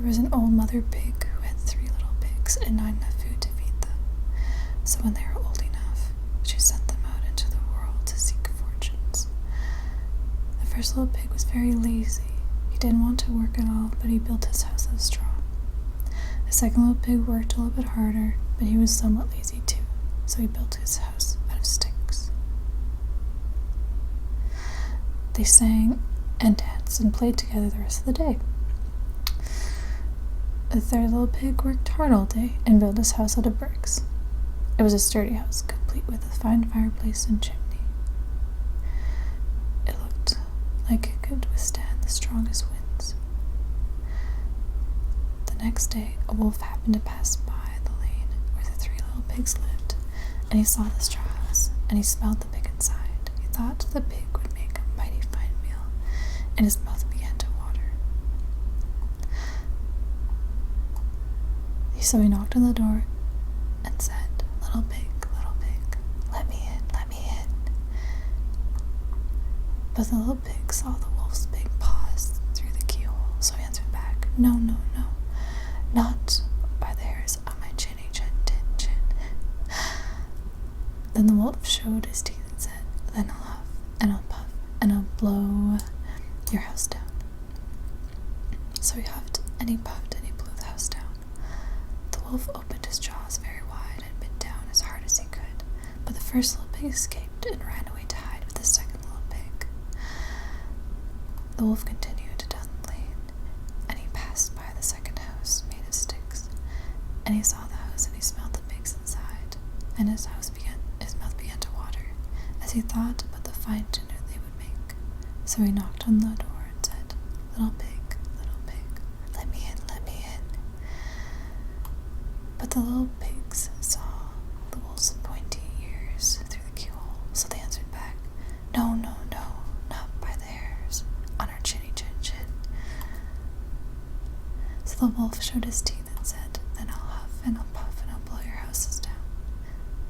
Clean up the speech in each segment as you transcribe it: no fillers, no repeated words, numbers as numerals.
was an old mother pig who had 3 little pigs and not enough food to feed them. So when they were old enough, she sent them out into the world to seek fortunes. The first little pig was very lazy. He didn't want to work at all, but he built his house of straw. The second little pig worked a little bit harder, but he was somewhat lazy too, so he built his house out of sticks. They sang and danced and played together the rest of the day. The third little pig worked hard all day and built his house out of bricks. It was a sturdy house, complete with a fine fireplace and chimney. It looked like it could withstand the strongest winds. The next day, a wolf happened to pass by the lane where the 3 little pigs lived, and he saw the straw house, and he smelled the pig inside. He thought the pig would make a mighty fine meal, and his mouth began to water. So he knocked on the door and said, little pig, let me in, let me in." But the little pig saw the wolf's big paws through the keyhole, so he answered back, "No, no, no, not by the hairs on my chinny chin chin chin." Then the wolf showed his teeth and said, "Then I'll huff and I'll puff and I'll blow your house down." So he huffed and he puffed and he blew the house down. The wolf opened his jaws very wide and bit down as hard as he could, but the first little pig escaped and ran away to hide with the second little pig. The wolf continued down the lane, and he passed by the second house made of sticks, and he saw the house and he smelled the pigs inside, and his mouth began to water as he thought about the fine dinner they would make. So he knocked on the door and said, little pig, let me in, let me in." But the little pigs saw the wolf's pointy ears through the keyhole, so they answered back, "No, no, no, not by the hairs on our chinny chin chin." So the wolf showed his teeth and said, "Then I'll huff and I'll puff and I'll blow your houses down."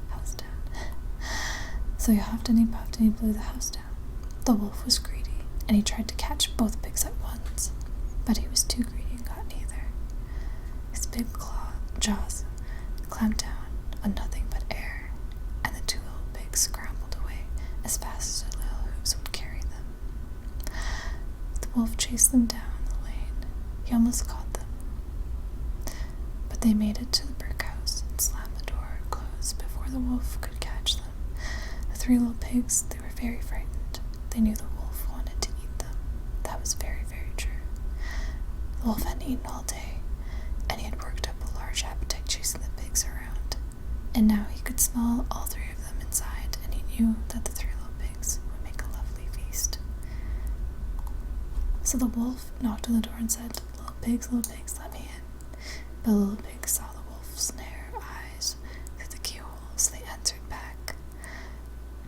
House down. So he huffed and he puffed and he blew the house down. The wolf was greedy, and he tried to catch both pigs at once, but he was too greedy and got neither. His big jaws clamped down on nothing but air, and the 2 little pigs scrambled away as fast as their little hooves would carry them. The wolf chased them down the lane. He almost caught them, but they made it to the brick house and slammed the door closed before the wolf could catch them. The 3 little pigs, they were very frightened. They knew the wolf wanted to eat them. That was very, very true. The wolf hadn't eaten all day, and he had worked up a large appetite chasing the pigs around. And now he could smell all 3 of them inside, and he knew that the 3 little pigs would make a lovely feast. So the wolf knocked on the door and said, little pigs, let me in." But the little pigs saw the wolf's narrow eyes through the keyhole, so they answered back,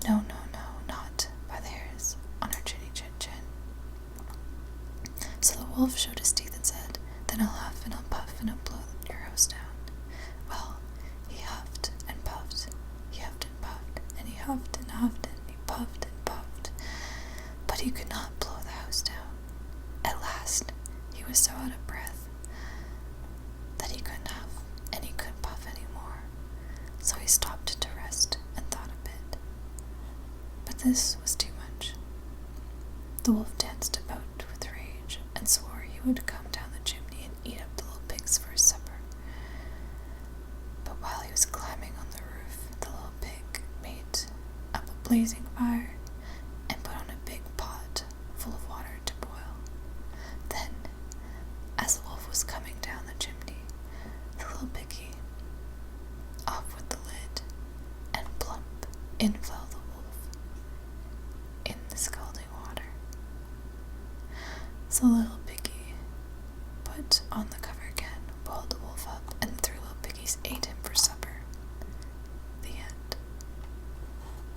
"No, no, no, not by the hairs on our chinny chin chin." So the wolf showed his teeth and said, "Then I'll huff and I'll puff and I'll blow your house down." Well, he huffed and puffed, he huffed and puffed, and he huffed and huffed and he puffed and puffed, but he could not blow the house down. At last, he was so out of breath that he couldn't huff and he couldn't puff anymore, so he stopped to rest and thought a bit. But this was too much. The wolf danced about with rage and swore he would come down the chimney and eat up the little pigs for his supper. But while he was climbing on the roof, the little pig made up a blazing fire and put on a big pot full of water to boil. Then, as the wolf was coming down the chimney, the little piggy off with the lid, and plump, in fell the wolf in the scalding water. So the little